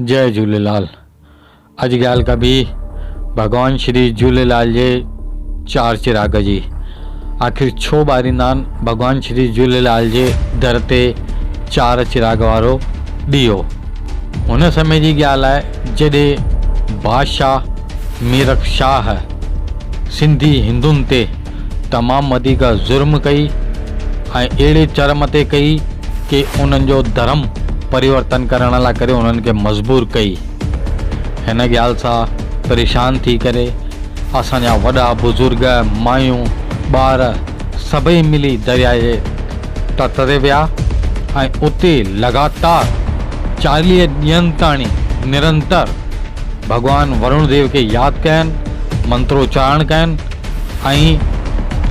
जय झूलेलाल। अॼु ॻाल्हि कबी भगवान श्री झूलेलाल जे चार चिराग जी। आख़िर छो ॿारींदा आहिनि भगवान श्री झूलेलाल जे दर ते चार चिराग वारो ॾीओ। हुन समय जी ॻाल्हि आहे जॾहिं बादशाह मीरख शाह सिंधी हिंदुनि ते तमामु वधीक ज़ुल्म कई ऐं अहिड़े चरम ते कई कि उन्हनि जो धर्म परिवर्तन करण लाइ करे उन्हनि खे मजबूर कई। हिन ॻाल्हि सां परेशान थी करे असांजा वॾा बुज़ुर्ग मायूं ॿार सभई मिली दरिया जे तट ते विया ऐं उते लगातार 40 ॾींहंनि ताईं निरंतर भॻवान वरुण देव खे यादि कयनि, मंत्रोच्चारण कयनि ऐं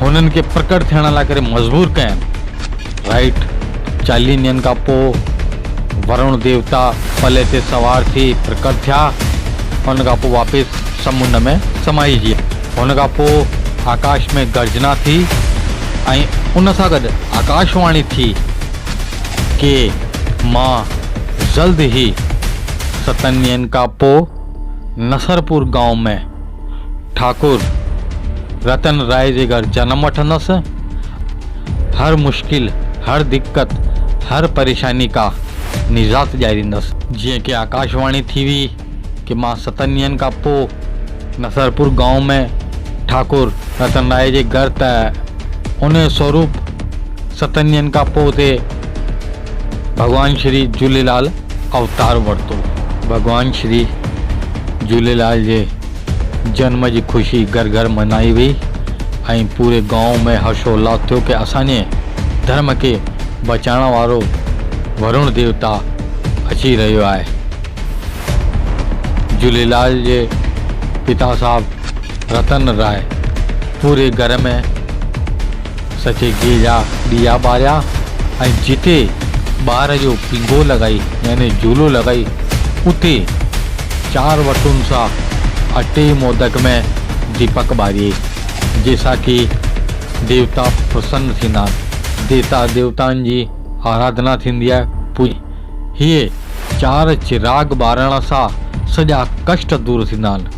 हुननि खे प्रकट थियण लाइ करे मजबूर कयनि। राइट, 40 ॾींहंनि खां पोइ वरुण देवता पले ते सवार थी प्रकट थिया। हुन खां पोइ वापसि समुंड में समाइजी विया। हुन खां पोइ आकाश में गर्जना थी ऐं उन सां गॾु आकाशवाणी थी कि मां जल्द ही 7 ॾींहंनि खां पोइ नसरपुर गांव में ठाकुर रतन राय जे घर जन्म वठंदसि। हर मुश्किल, हर दिक्कत, हर परेशानी का निजात ॾियारींदसि। जीअं कि आकाशवाणी थी हुई कि मां 7 ॾींहंनि खां पोइ नसरपुर गांव में ठाकुर रतन राय जे घर त उन स्वरूप 7 ॾींहंनि खां पोइ ते भगवान श्री झूलेलाल अवतार वरितो। भगवान श्री झूलेलाल जे जन्म जी ख़ुशी घर घर मनाई वई ऐं पूरे गांव में हर्षोल्लास थियो कि असांजे धर्म खे बचाइण वारो वरुण देवता अची रहियो आहे। झूलेलाल जे पिता साहब रतन राय पूरे घर में सचे घी जा ॾीया ॿारिया ऐं जिते ॿार जो पींगो लॻाई यानी झूलो लॻाई उते 4 वटुनि सां अटे मोदक में दीपक ॿारियई, जंहिंसां कि देवता प्रसन्न थींदा आहिनि। देवता देवताउनि जी आराधना थींदी आहे। हीअ 4 चिराग ॿारण सां सॼा कष्ट दूर थींदा आहिनि।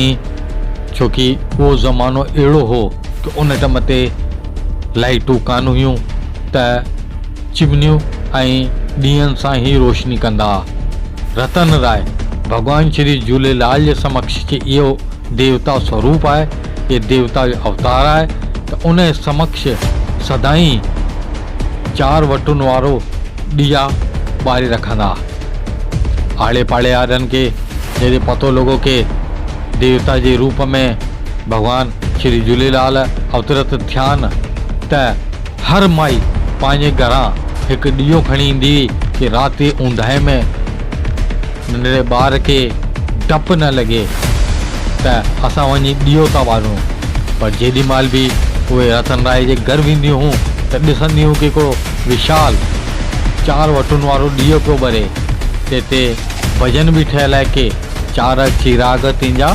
ऐं छोकी उहो ज़मानो अहिड़ो हो कि उन टाइम ते लाइटूं कान हुयूं त चिमनियूं ऐं ॾींहंनि सां ई रोशनी कंदा। रतन राय भगवान श्री झूलेलाल जे समक्ष कि इहो देवता स्वरूप आहे, ये देवता जो अवतार आहे, त उन समक्ष सदाई 4 वटुनि वारो ॾीया ॿारे रखंदा। आड़े पाड़े वारनि खे जॾहिं पतो लॻो कि देवता जे रूप में भगवान श्री झूलेलाल अवतरित थिया आहिनि त हर माई पंहिंजे घरां हिकु ॾीओ खणी ईंदी कि राति ऊंदाहि में नंढड़े ॿार खे डपु न लॻे त असां वञी ॾीओ था ॿारूं। पर जेॾी महिल बि उहे रतन राय जे घर वेंदियूं हुयूं त ॾिसंदियूं हुयूं कि हिकिड़ो विशाल 4 वटुनि वारो ॾीओ पियो ॿरे। ते भॼन बि ठहियलु आहे कि 4 चिराग तुंहिंजा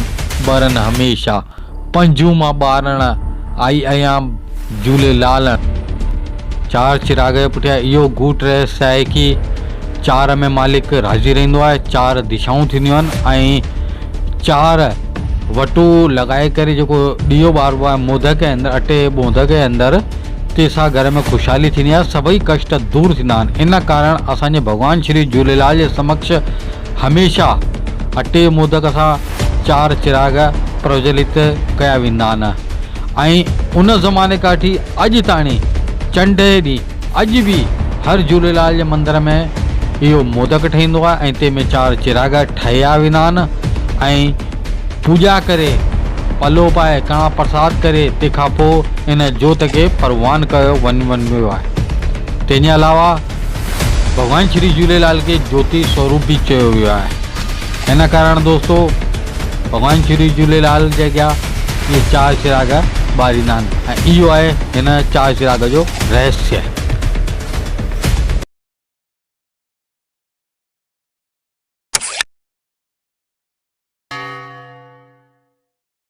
ॿरनि हमेशा, पंजूं मां ॿारण आई आहियां झूलेलाल। 4 चिराग जे पुठियां इहो गूढ़ रहस्य आहे कि 4 में मालिक राज़ी रहंदो आहे, 4 दिशाऊं थींदियूं आहिनि ऐं 4 वटू लॻाए करे जेको ॾीओ ॿारबो आहे मोदक जे अंदरि, अटे मोदक जे अंदरि, तंहिंसां घर में ख़ुशहाली थींदी आहे, सभई कष्ट दूर थींदा आहिनि। इन कारण असांजे भगवान श्री झूलेलाल जे समक्ष हमेशह अटे मोदक सां 4 चिराग प्रज्वलित कया वेंदा आहिनि। ऐं उन ज़माने खां वठी अॼु ताईं चंड ॾींहुं अॼु बि हर झूलेलाल जे मंदर में इहो मोदक ठहींदो आहे ऐं तंहिंमें 4 चिराग ठाहिया वेंदा आहिनि ऐं पूॼा करे पलो पाए कणा प्रसाद करे तंहिंखां पोइ इन जोत खे परवान कयो वञिबो आहे। तंहिंजे अलावा भगवान श्री झूलेलाल खे ज्योति स्वरूप भी चयो वियो आहे। हिन कारण दोस्तों भगवान श्री झूलेलाल जे अॻियां इहे 4 चिराग ॿारींदा आहिनि ऐं इहो आहे हिन 4 चिराग जो रहस्य।